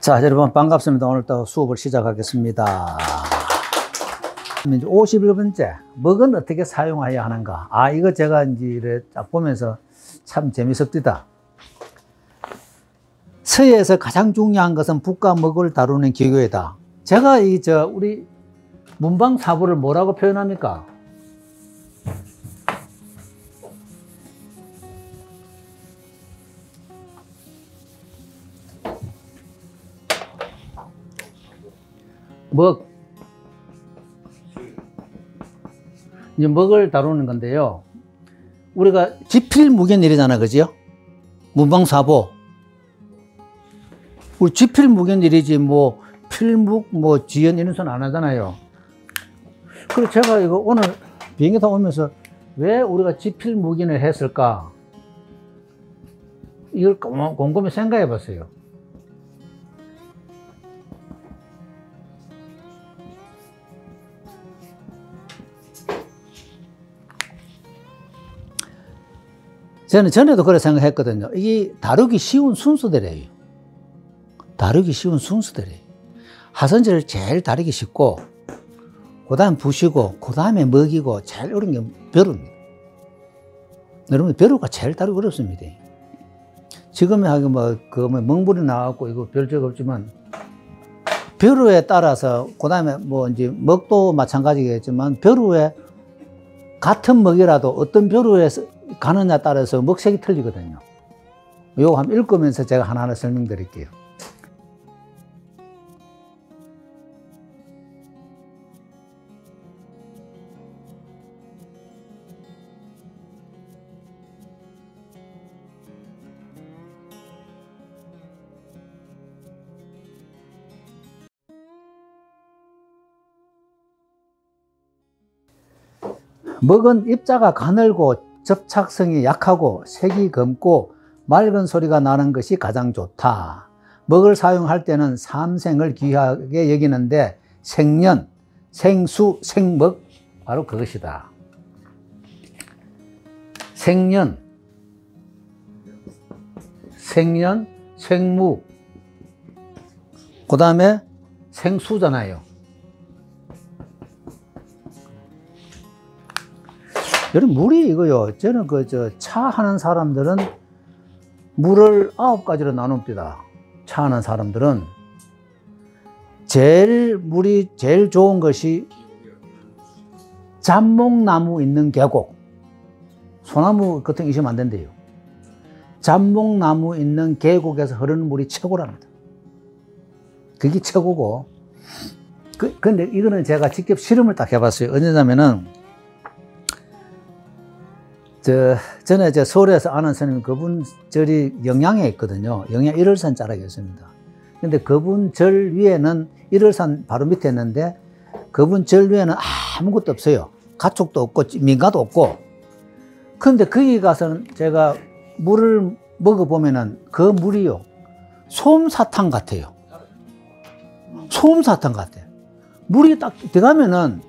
자, 여러분 반갑습니다. 오늘 또 수업을 시작하겠습니다. 51번째, 먹은 어떻게 사용해야 하는가? 이거 제가 이제 딱 보면서 참 재미있습니다. 서예에서 가장 중요한 것은 붓과 먹을 다루는 기교이다. 제가 우리 문방사부를 뭐라고 표현합니까? 이제 먹을 다루는 건데요. 우리가 지필무견일이잖아, 그죠? 문방사보. 우리 지필무견일이지, 필묵, 지연 이런 소리 안 하잖아요. 그래서 제가 이거 오늘 비행기 타고 오면서 왜 우리가 지필무견을 했을까? 이걸 곰곰이 생각해 봤어요. 저는 전에도 그렇게 생각했거든요. 이게 다루기 쉬운 순서대로예요. 다루기 쉬운 순서대로예요. 하선제를 제일 다루기 쉽고, 그 다음 부시고, 그 다음에 먹이고, 제일 어려운 게 벼루입니다. 여러분, 벼루가 제일 다루기 어렵습니다. 지금에 하기 멍불이 나왔고, 이거 별적 없지만, 벼루에 따라서, 그 다음에 이제 먹도 마찬가지겠지만, 벼루에 같은 먹이라도 어떤 벼루에 가느냐에 따라서 먹색이 틀리거든요. 요거 한번 읽으면서 제가 하나하나 설명드릴게요. 먹은 입자가 가늘고 접착성이 약하고 색이 검고 맑은 소리가 나는 것이 가장 좋다. 먹을 사용할 때는 삼생을 귀하게 여기는데 생년, 생수, 생먹 바로 그것이다. 생년, 생무, 그 다음에 생수잖아요. 여러분, 물이 이거요. 저는 차 하는 사람들은 물을 9가지로 나눕니다. 차 하는 사람들은 물이 제일 좋은 것이 잡목나무 있는 계곡. 소나무 같은 거 있으면 안 된대요. 잡목나무 있는 계곡에서 흐르는 물이 최고랍니다. 그게 최고고. 근데 이거는 제가 직접 실험을 딱 해봤어요. 언제냐면은 전에 서울에서 아는 스님, 그분 절이 영양에 있거든요. 영양 1월산 자락이 있습니다. 근데 그분 절 위에는 1월산 바로 밑에 있는데, 그분 절 위에는 아무것도 없어요. 가축도 없고, 민가도 없고. 근데 거기 가서는 제가 물을 먹어보면은 그 물이요, 솜사탕 같아요. 솜사탕 같아요. 물이 딱 들어가면은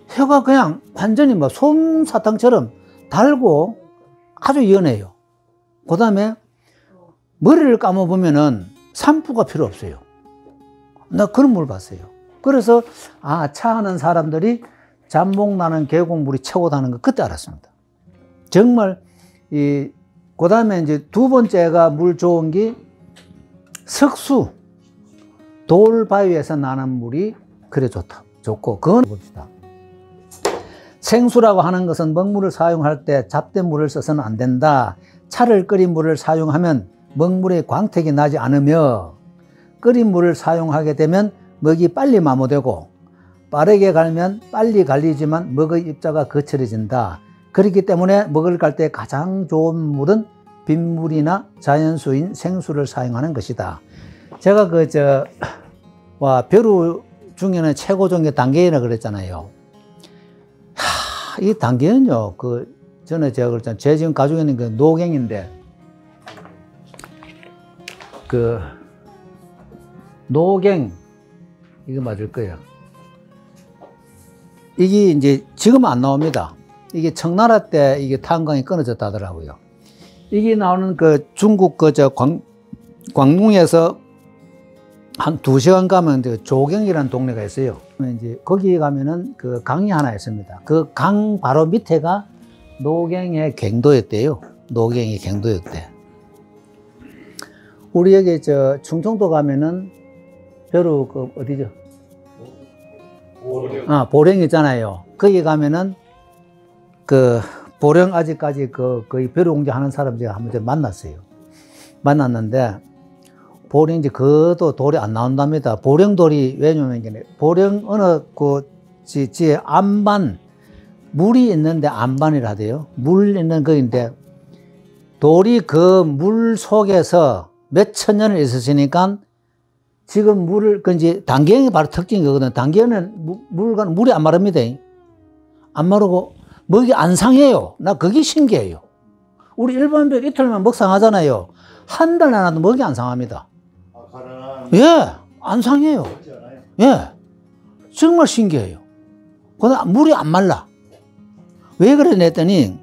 혀가 그냥 완전히 솜사탕처럼 달고 아주 연해요. 그 다음에 머리를 감아보면은 샴푸가 필요 없어요. 나 그런 물 봤어요. 그래서 차 하는 사람들이 잡목 나는 계곡물이 최고다는 거 그때 알았습니다. 정말 그 다음에 이제 두 번째가 물 좋은 게 석수, 돌바위에서 나는 물이 그래 좋고 그건 봅시다. 생수라고 하는 것은 먹물을 사용할 때 잡된 물을 써서는 안 된다. 차를 끓인 물을 사용하면 먹물에 광택이 나지 않으며, 끓인 물을 사용하게 되면 먹이 빨리 마모되고, 빠르게 갈면 빨리 갈리지만 먹의 입자가 거칠어진다. 그렇기 때문에 먹을 갈 때 가장 좋은 물은 빗물이나 자연수인 생수를 사용하는 것이다. 제가 벼루 중에는 최고 종이 단계이라 그랬잖아요. 이 단계는요, 전에 제가 그랬잖아요. 제 지금 가지고 있는 그 노갱인데, 노갱, 이거 맞을 거예요. 이게 이제 지금은 안 나옵니다. 이게 청나라 때 이게 탄광이 끊어졌다 하더라고요. 이게 나오는 중국 광둥에서 한 2시간 가면 조경이라는 동네가 있어요. 이제 거기 가면은 그 강이 하나 있습니다. 그 강 바로 밑에가 노경의 갱도였대요. 노경의 갱도였대. 우리 여기 저 충청도 가면은 벼루 그 어디죠? 보령 있잖아요. 거기 가면은 그 보령 아직까지 그 거의 벼루 공장 하는 사람 제가 한번 만났어요. 만났는데 보령 이제 그도 돌이 안 나온답니다. 보령 돌이 왜냐면 보령 어느 그 지에 안반 물이 있는데 안반이라 하대요. 물 있는 거인데 돌이 그 물 속에서 몇천 년을 있으시니까 지금 물을 그 이제 단계형이 바로 특징이 거거든. 단계형은 물이 안 마릅니다. 안 마르고 먹이 안 상해요. 나 그게 신기해요. 우리 일반 별 이틀만 먹 상하잖아요. 한 달 나도 먹이 안 상합니다. 예, 안 상해요. 예, 정말 신기해요. 그다음 물이 안 말라. 왜 그러냐 했더니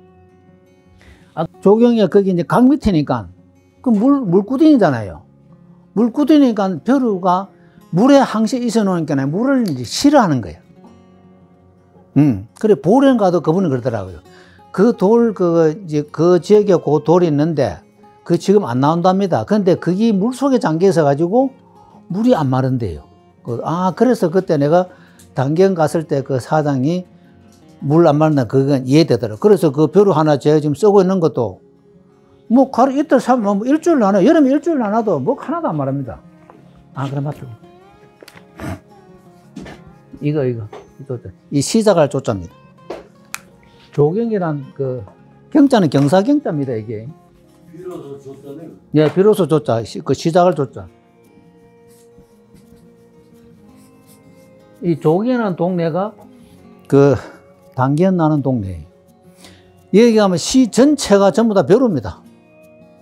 조경이 거기 이제 강 밑이니까 그 물구덩이잖아요. 물구덩이니까 벼루가 물에 항시 있어 놓으니까 물을 이제 싫어하는 거예요. 그래 보령 가도 그분은 그러더라고요. 그 돌 이제 그 지역에 그 돌이 있는데 그 지금 안 나온답니다. 그런데 그게 물 속에 잠겨 있어 가지고 물이 안 마른대요. 그래서 그때 내가 단경 갔을 때 그 사장이 물 안 마른다 그건 이해되더라고요. 그래서 그 벼루 하나 제가 지금 쓰고 있는 것도 뭐 가루 이틀 뭐 일주일 나눠 여름에 일주일 나눠도 뭐 하나도 안 마릅니다. 그래 맞다. 이거 이 시작할 조자입니다. 조경이란 그 경자는 경사경자입니다 이게. 비로소 조자네요. 예, 비로소 조자 그 시작을 조자. 이 조경이라는 동네가 그 단계연 나는 동네예요. 여기 가면 시 전체가 전부 다 벼루입니다.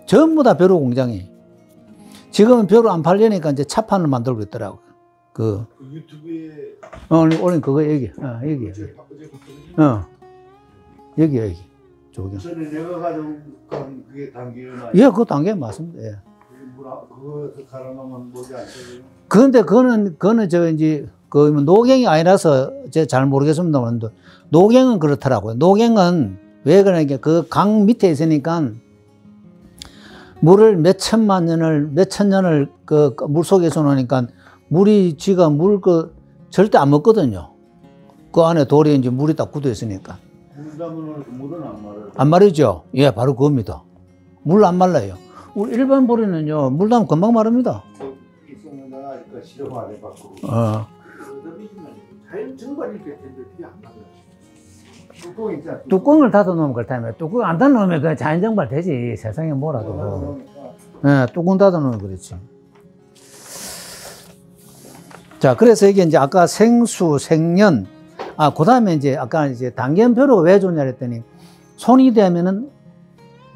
전부 다 벼루 공장이. 지금은 벼루 안 팔리니까 이제 차판을 만들고 있더라고요. 그 유튜브에 올린 그거 여기. 여기. 여기. 조경. 전에 내가 가져온 그게 단계연. 예, 그거 단계연 맞습니다. 예. 그거 갈아놓으면 뭐지 안 써요? 그런데 그거는 저 이제 그 노경이 아니라서 제가 잘 모르겠습니다만 노경은 그렇더라고요. 노경은 왜 그러냐 그 강 밑에 있으니까 물을 몇천 년을 그 물 속에서 놓으니까 물이 지가 절대 안 먹거든요. 그 안에 돌에 이제 물이 딱 굳어 있으니까. 물 담으면 물은 안 말아요. 안 마르죠? 예, 바로 그겁니다. 물 안 말라요. 우리 일반 보리는요, 물 담으면 금방 마릅니다. 있었는 내가 아직까지 실험 안 해봤고. 자연 증발일 때 텐데 그게 안 나가요. 뚜껑 있잖아. 뚜껑을 닫아놓으면 그렇다면 뚜껑 안 닫아놓으면 그 자연 증발 되지. 세상에 뭐라도. 예, 뚜껑 닫아놓으면 그렇지. 자, 그래서 이게 이제 아까 생수, 생년, 그 다음에 이제 아까 이제 단계연표로가 왜 좋냐 했더니 손이 되면은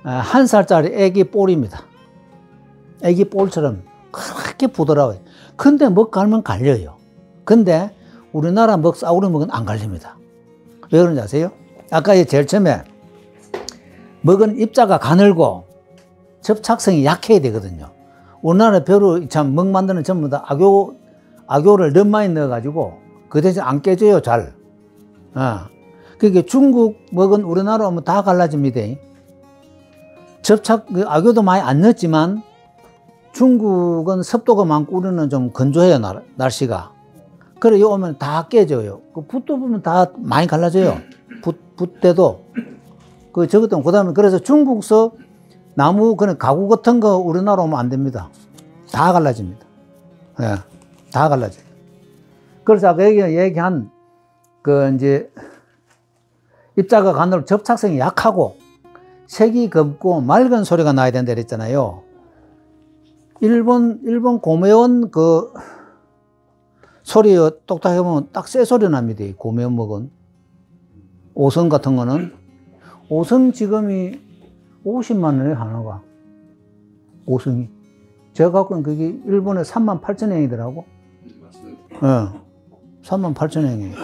1살짜리 애기 볼입니다. 애기 볼처럼 그렇게 부드러워요. 근데 먹 갈면 갈려요. 근데 우리나라 싸구려 먹은 안 갈립니다. 왜 그런지 아세요? 아까 제일 처음에 먹은 입자가 가늘고 접착성이 약해야 되거든요. 우리나라 벼루 참 먹 만드는 전부 다 악교를 너무 많이 넣어가지고 그 대신 안 깨져요, 잘. 그러니까 중국 먹은 우리나라 오면 다 갈라집니다. 악교도 많이 안 넣었지만 중국은 습도가 많고 우리는 좀 건조해요, 날씨가. 그래, 요 오면 다 깨져요. 그 붓도 보면 다 많이 갈라져요. 붓대도. 그 다음에 그래서 중국서 나무, 그런 가구 같은 거 우리나라 오면 안 됩니다. 다 갈라집니다. 예, 다 갈라져요. 그래서 아까 얘기한, 이제, 입자가 가늘고 접착성이 약하고, 색이 검고 맑은 소리가 나야 된다 그랬잖아요. 일본 고매원 소리 똑딱해 보면 딱 새 소리 납니다. 고매원 먹은. 오성 같은 거는. 오성 지금이 50만 원에 하나가. 오성이. 제가 갖고 있는 그게 일본에 38,000엔이더라고. 예. 38,000엔이에요.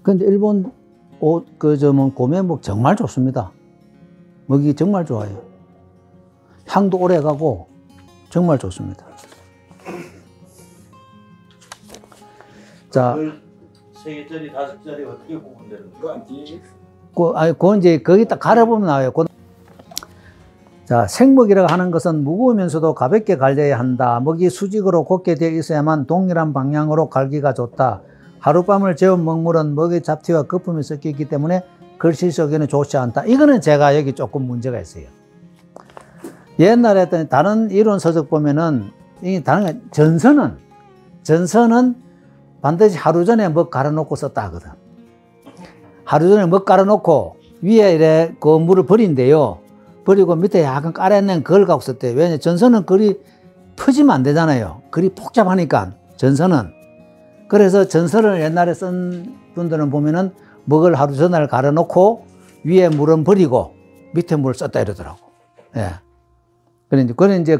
근데 일본 고매목 정말 좋습니다. 먹이 정말 좋아요. 향도 오래 가고 정말 좋습니다. 자, 3개짜리, 5개짜리 어떻게 구분되는 거야? 그건 이제 거기다 갈아보면 나와요. 자, 생먹이라고 하는 것은 무거우면서도 가볍게 갈려야 한다. 먹이 수직으로 곧게 되어 있어야만 동일한 방향으로 갈기가 좋다. 하룻밤을 재운 먹물은 먹이 잡티와 거품이 섞여 있기 때문에 글씨 쓰기는 좋지 않다. 이거는 제가 여기 조금 문제가 있어요. 옛날에 했던 다른 이론 서적 보면은 이 다른 전선은 반드시 하루 전에 먹 갈아놓고 썼다 하거든. 하루 전에 먹 갈아놓고 위에 이래 그 물을 버린대요. 버리고 밑에 약간 깔아낸 그걸 갖고 썼대요. 왜냐면 전선은 글이 퍼지면 안 되잖아요. 글이 복잡하니까 전선은. 그래서 전선을 옛날에 쓴 분들은 보면은 먹을 하루 전날 갈아놓고 위에 물은 버리고 밑에 물을 썼다 이러더라고. 예. 그는 이제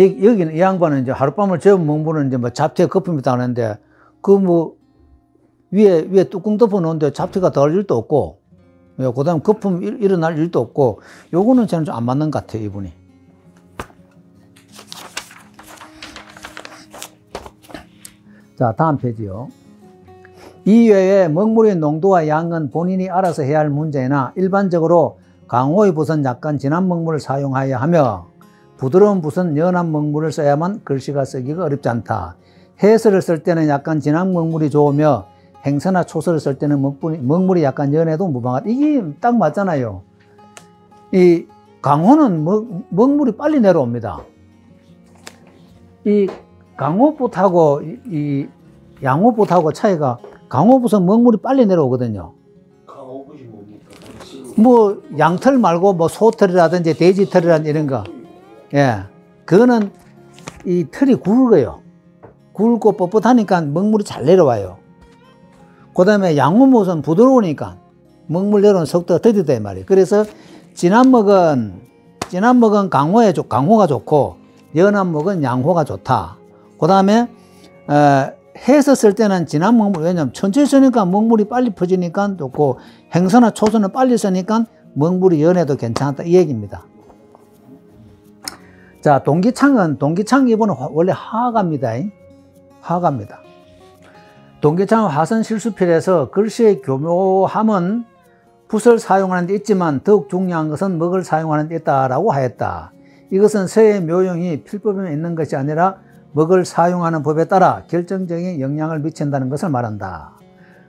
여기는 이 양반은 이제 하룻밤을 재운 먹물은 이제 뭐 잡티에 거품이 나는데 위에 뚜껑 덮어 놓은데 잡티가 덜 일도 없고, 그 다음 거품 일어날 일도 없고, 요거는 저는 좀 안 맞는 것 같아요, 이분이. 자, 다음 페이지요. 이외에 먹물의 농도와 양은 본인이 알아서 해야 할 문제이나 일반적으로 강호의 붓은 약간 진한 먹물을 사용하여야 하며 부드러운 붓은 연한 먹물을 써야만 글씨가 쓰기가 어렵지 않다. 해설을 쓸 때는 약간 진한 먹물이 좋으며 행서나 초서를 쓸 때는 먹물이 약간 연해도 무방하다. 이게 딱 맞잖아요. 이 강호는 먹물이 빨리 내려옵니다. 이 강호붓하고 이 양호붓하고 차이가, 강호붓은 먹물이 빨리 내려오거든요. 강호붓이 뭡니까? 뭐 양털 말고 뭐 소털이라든지 돼지털이라든지 이런 거. 예. 그거는 이 털이 굵어요. 굵고 뻣뻣하니까 먹물이 잘 내려와요. 그 다음에 양호못은 부드러우니까 먹물 내려오는 속도가 더디다 이 말이에요. 그래서 진한 먹은 강호가 좋고 연한 먹은 양호가 좋다. 그 다음에 해서 쓸 때는 진한 먹물, 왜냐면 천천히 쓰니까 먹물이 빨리 퍼지니까 좋고 행서나 초서는 빨리 쓰니까 먹물이 연해도 괜찮다 이 얘기입니다. 자, 동기창 기본은 원래 하가입니다. 하가입니다. 동기창은 화선 실수필에서 글씨의 교묘함은 붓을 사용하는 데 있지만 더욱 중요한 것은 먹을 사용하는 데 있다라고 하였다. 이것은 서의 묘용이 필법에 있는 것이 아니라 먹을 사용하는 법에 따라 결정적인 영향을 미친다는 것을 말한다.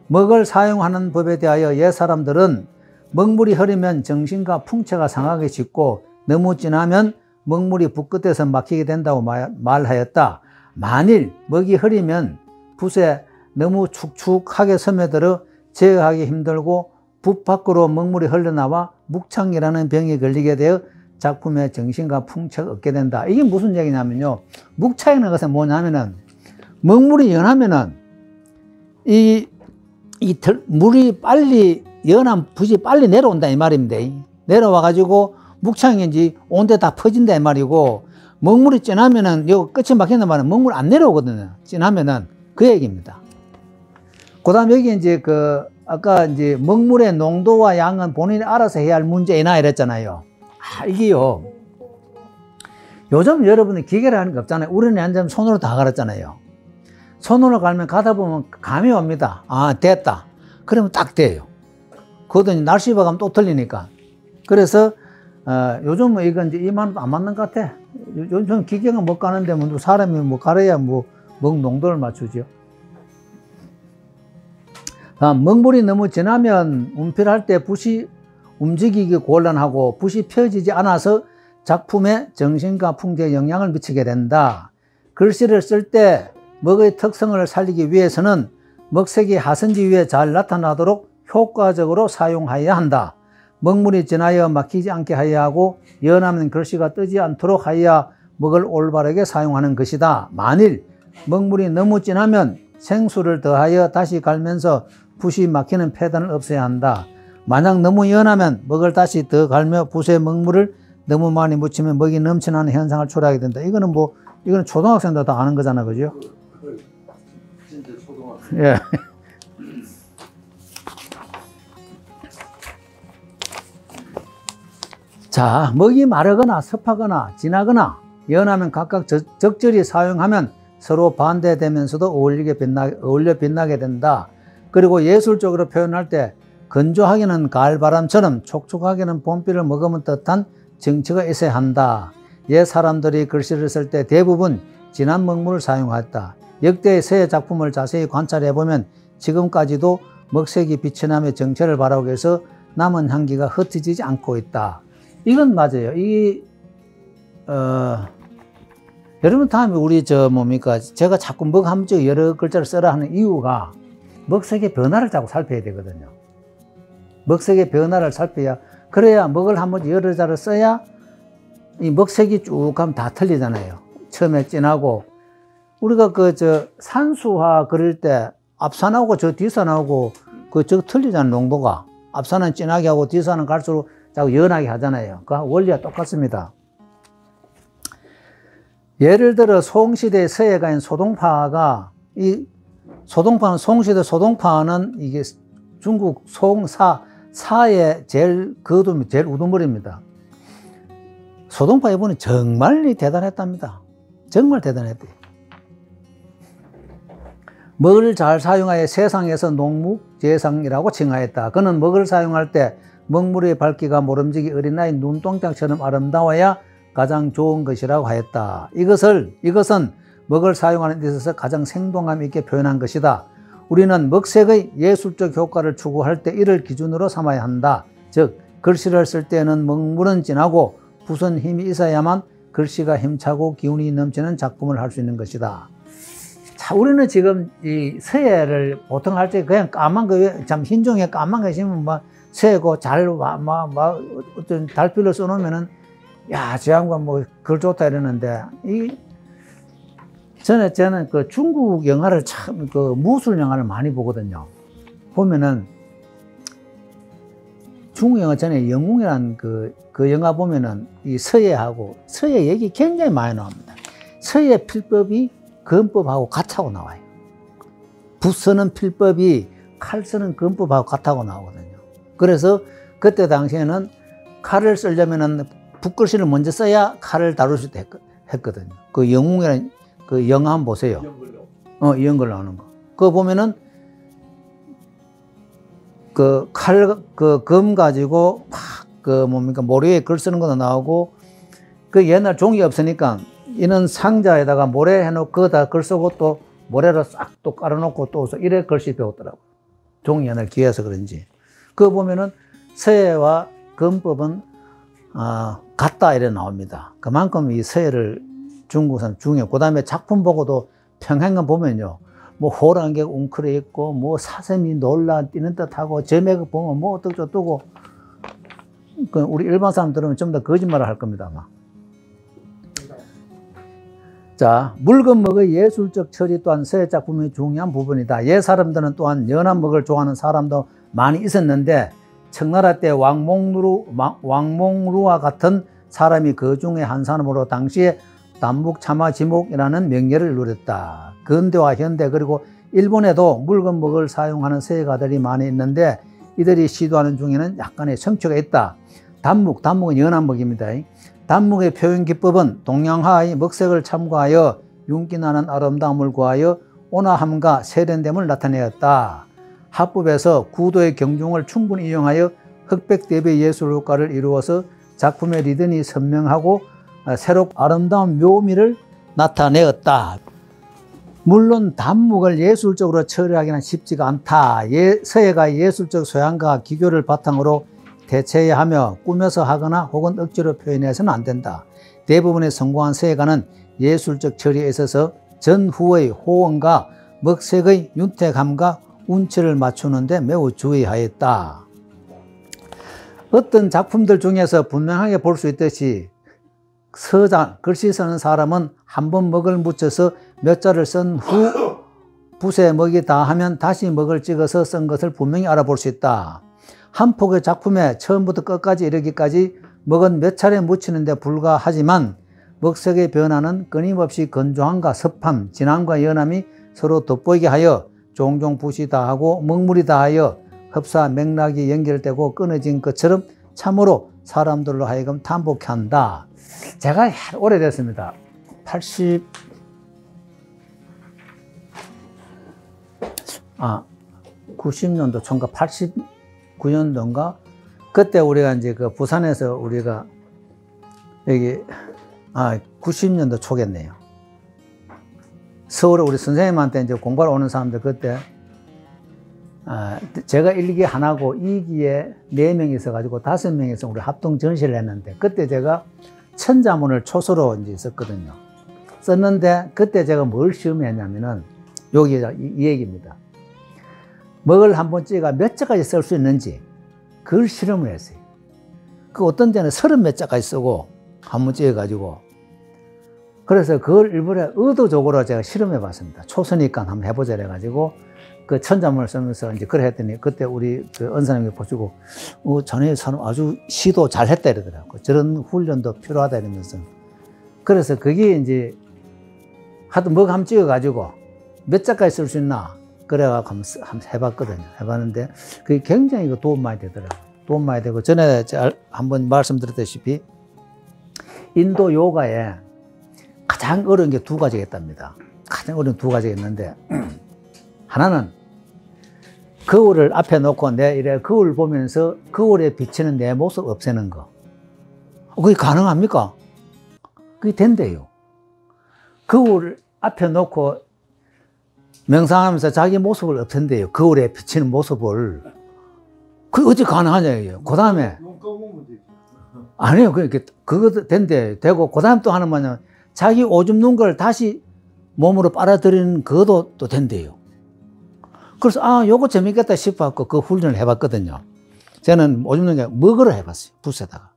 먹을 사용하는 법에 대하여 옛 사람들은 먹물이 흐르면 정신과 풍채가 상하게 쉽고 너무 진하면 먹물이 붓 끝에서 막히게 된다고 말하였다. 만일 먹이 흐리면 붓에 너무 축축하게 스며들어 제어하기 힘들고 붓 밖으로 먹물이 흘러나와 묵창이라는 병에 걸리게 되어 작품의 정신과 풍채가 얻게 된다. 이게 무슨 얘기냐면요. 묵창이라는 것은 뭐냐면은 먹물이 연하면은 물이 빨리 연한 붓이 빨리 내려온다 이 말입니다. 내려와 가지고 묵창인지 온데 다 퍼진다 이 말이고, 먹물이 진하면은 요 끝이 막힌단 말은 먹물 안 내려오거든요. 진하면은 그 얘기입니다. 그다음 여기 이제 아까 이제 먹물의 농도와 양은 본인이 알아서 해야 할 문제이나 이랬잖아요. 이게요. 요즘 여러분이 기계를 하는 게 없잖아요. 우리는 완전 손으로 다 갈았잖아요. 손으로 갈면 가다 보면 감이 옵니다. 아, 됐다. 그러면 딱 돼요. 그것도 날씨 봐가면 또 틀리니까. 그래서 요즘은 이건 이제 이만도 안 맞는 것 같아. 요즘 기계가 못 가는데 뭐 사람이 뭐 갈아야 뭐 먹 농도를 맞추죠. 먹물이 너무 진하면 운필할 때 붓이 움직이기 곤란하고 붓이 펴지지 않아서 작품에 정신과 풍자에 영향을 미치게 된다. 글씨를 쓸 때 먹의 특성을 살리기 위해서는 먹색이 하선지 위에 잘 나타나도록 효과적으로 사용하여야 한다. 먹물이 진하여 막히지 않게 하여야 하고 연하면 글씨가 뜨지 않도록 하여야 먹을 올바르게 사용하는 것이다. 만일 먹물이 너무 진하면 생수를 더하여 다시 갈면서 붓이 막히는 패턴을 없애야 한다. 만약 너무 연하면 먹을 다시 더 갈며 붓에 먹물을 너무 많이 묻히면 먹이 넘쳐나는 현상을 초래하게 된다. 이거는 초등학생도 다 아는 거잖아, 그죠? 진짜 초등학생. 예. 자, 먹이 마르거나 습하거나 진하거나 연하면 각각 적절히 사용하면 서로 반대되면서도 어울려 빛나게 된다. 그리고 예술적으로 표현할 때 건조하게는 가을바람처럼 촉촉하게는 봄비를 머금은 듯한 정치가 있어야 한다. 옛 사람들이 글씨를 쓸 때 대부분 진한 먹물을 사용하였다. 역대의 서예 작품을 자세히 관찰해보면 지금까지도 먹색이 빛이 나며 정체를 바라기 위해서 남은 향기가 흩어지지 않고 있다. 이건 맞아요. 여러분 다음에 우리 제가 자꾸 먹 함정 여러 글자를 써라 하는 이유가 먹색의 변화를 자꾸 살펴야 되거든요. 먹색의 변화를 살펴야, 그래야 먹을 한번 여러 자를 써야 이 먹색이 쭉 가면 다 틀리잖아요. 처음에 진하고, 우리가 산수화 그릴 때 앞산하고 저 뒤산하고 틀리잖아요. 농도가. 앞산은 진하게 하고 뒤산은 갈수록 자꾸 연하게 하잖아요. 그 원리가 똑같습니다. 예를 들어 송시대 서예가인 소동파가, 송시대 소동파는 이게 중국 사의 제일 우두머리입니다. 소동파 이분은 정말 대단했답니다. 정말 대단했대요. 먹을 잘 사용하여 세상에서 농묵재상이라고 칭하였다. 그는 먹을 사용할 때 먹물의 밝기가 모름지기 어린아이 눈동자처럼 아름다워야 가장 좋은 것이라고 하였다. 이것은 먹을 사용하는 데 있어서 가장 생동감 있게 표현한 것이다. 우리는 먹색의 예술적 효과를 추구할 때 이를 기준으로 삼아야 한다. 즉 글씨를 쓸 때는 먹물은 진하고 붓은 힘이 있어야만 글씨가 힘차고 기운이 넘치는 작품을 할 수 있는 것이다. 자, 우리는 지금 이 서예를 보통 할 때 그냥 까만 거, 참 흰종에 까만 거 있으면 막 서예고 어떤 달필로 써놓으면은, 야, 저 양반 글 좋다 이러는데, 저는 중국 영화를 무술 영화를 많이 보거든요. 보면은, 중국 영화 전에 영웅이라는 그 영화 보면은 이 서예 얘기 굉장히 많이 나옵니다. 서예 필법이 건법하고 같다고 나와요. 붓 쓰는 필법이 칼 쓰는 건법하고 같다고 나오거든요. 그래서 그때 당시에는 칼을 쓰려면은 붓글씨를 먼저 써야 칼을 다룰 수 있다 했거든요. 그 영웅이라는 그 영화 한번 보세요. 이연걸 나오는 거. 그거 보면은 검 가지고 모래에 글 쓰는 것도 나오고, 옛날 종이 없으니까 이는 상자에다가 모래 해놓고 거기다 글 쓰고 또 모래로 싹 또 깔아놓고 또 이래 글씨 배웠더라고요. 종이 옛날 귀해서 그런지. 그거 보면은 서예와 건법은 같다 이래 나옵니다. 그만큼 이 서예를 중국 사람 중요해요. 그 다음에 작품 보고도 평행한 보면요. 호랑이가 웅크려 있고, 사슴이 놀라 뛰는 듯하고, 점액을 보면 어떡저떡고, 우리 일반 사람 들으면 전부 다 거짓말을 할 겁니다, 아마. 자, 묽은 먹의 예술적 처리 또한 서예 작품의 중요한 부분이다. 옛 사람들은 또한 연한 먹을 좋아하는 사람도 많이 있었는데, 청나라 때 왕몽루와 같은 사람이 그 중에 한 사람으로 당시에 단묵차마지목이라는 명예를 누렸다. 근대와 현대 그리고 일본에도 묽은 먹을 사용하는 서예가들이 많이 있는데 이들이 시도하는 중에는 약간의 성취가 있다. 단묵은 연한 먹입니다. 단묵의 표현 기법은 동양화의 먹색을 참고하여 윤기나는 아름다움을 구하여 온화함과 세련됨을 나타내었다. 합법에서 구도의 경중을 충분히 이용하여 흑백 대비 예술 효과를 이루어서 작품의 리듬이 선명하고 새롭고 아름다운 묘미를 나타내었다. 물론 단묵을 예술적으로 처리하기는 쉽지가 않다. 서예가 예술적 소양과 기교를 바탕으로 대체해야 하며 꾸며서 하거나 혹은 억지로 표현해서는 안 된다. 대부분의 성공한 서예가는 예술적 처리에 있어서 전후의 호응과 먹색의 윤택함과 운치를 맞추는 데 매우 주의하였다. 어떤 작품들 중에서 분명하게 볼 수 있듯이 글씨 쓰는 사람은 한 번 먹을 묻혀서 몇 자를 쓴 후 붓에 먹이 다 하면 다시 먹을 찍어서 쓴 것을 분명히 알아볼 수 있다. 한 폭의 작품에 처음부터 끝까지 이르기까지 먹은 몇 차례 묻히는 데 불과하지만 먹색의 변화는 끊임없이 건조함과 습함, 진함과 연함이 서로 돋보이게 하여 종종 붓이 다하고 먹물이 다하여 흡사 맥락이 연결되고 끊어진 것처럼 참으로 사람들로 하여금 탐복해 한다. 제가 오래됐습니다. 90년도 총과 89년도인가? 그때 우리가 이제 그 부산에서 우리가 여기, 90년도 초겠네요. 서울에 우리 선생님한테 이제 공부하러 오는 사람들 그때, 제가 1기 하나고 2기에 4명이 있어가지고 5명이서 우리 합동 전시를 했는데 그때 제가 천자문을 초서로 이제 썼거든요. 썼는데 그때 제가 뭘 시험했냐면은 여기 이 얘기입니다. 먹을 한번 찍어 몇 자까지 쓸 수 있는지 그걸 실험을 했어요. 그 어떤 데는 30몇 자까지 쓰고 한번 찍어가지고 그래서 그걸 일부러 의도적으로 제가 실험해 봤습니다. 초서니까 한번 해보자 해가지고 그 천자문을 쓰면서 이제 그래 했더니 그때 우리 그 은사님이 보시고 자네 사람 아주 시도 잘했다 이러더라고요. 저런 훈련도 필요하다 이러면서 그래서 그게 이제 하여튼 뭐 한번 찍어가지고 몇 자까지 쓸 수 있나 그래가지고 한번 해봤거든요. 해봤는데 그게 굉장히 도움 많이 되더라고요. 도움 많이 되고 전에 한번 말씀드렸다시피 인도 요가에 가장 어려운 게 2가지가 있답니다. 가장 어려운 2가지가 있는데 하나는 거울을 앞에 놓고 내 이래 거울 보면서 거울에 비치는 내 모습 없애는 거. 그게 가능합니까? 그게 된대요. 거울 앞에 놓고 명상하면서 자기 모습을 없앤대요. 거울에 비치는 모습을. 그게 어찌 가능하냐, 이게요. 그 다음에. 눈 감으면 되지. 아니요. 그거 된대요. 되고, 그 다음 또 하는 뭐냐면, 자기 오줌 눈 걸 다시 몸으로 빨아들이는 그것도 또 된대요. 그래서, 요거 재밌겠다 싶어갖고 그 훈련을 해봤거든요. 저는 오줌 눈 게 먹으러 해봤어요. 붓에다가.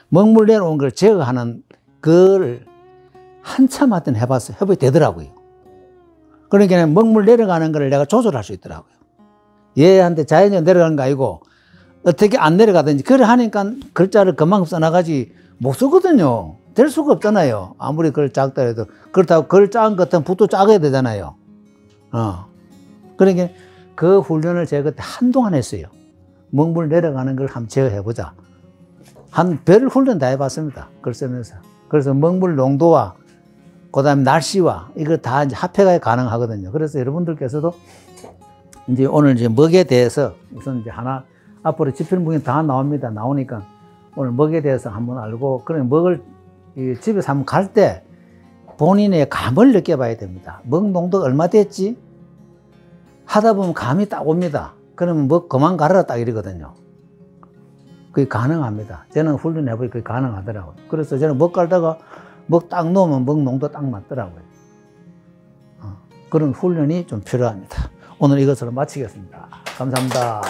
먹물 내려온 걸 제거하는 그걸 한참 하여튼 해봤어요. 해보게 되더라고요. 그러니까 먹물 내려가는 걸 내가 조절할 수 있더라고요. 얘한테 자연적으로 내려가는 거 아니고 어떻게 안 내려가든지 그래 하니까 글자를 그만큼 써나가지 못 쓰거든요. 될 수가 없잖아요. 아무리 글 작다 해도. 그렇다고 글 작은 것 같으면 붓도 작아야 되잖아요. 그러니까 그 훈련을 제가 그때 한동안 했어요. 먹물 내려가는 걸 한번 제어해보자. 한 별 훈련 다 해봤습니다. 글 쓰면서. 그래서 먹물 농도와 그 다음에 날씨와 이거 다 이제 합해가 가능하거든요. 그래서 여러분들께서도 이제 오늘 이제 먹에 대해서 우선 이제 하나 앞으로 지필무기 다 나옵니다. 나오니까 오늘 먹에 대해서 한번 알고 그러면 먹을 집에서 한번 갈 때 본인의 감을 느껴봐야 됩니다. 먹 농도가 얼마 됐지? 하다 보면 감이 딱 옵니다. 그러면 먹 그만 가라 딱 이러거든요. 그게 가능합니다. 저는 훈련해보니까 그게 가능하더라고요. 그래서 저는 먹 갈다가 먹 딱 놓으면 먹 농도 딱 맞더라고요. 그런 훈련이 좀 필요합니다. 오늘 이것으로 마치겠습니다. 감사합니다.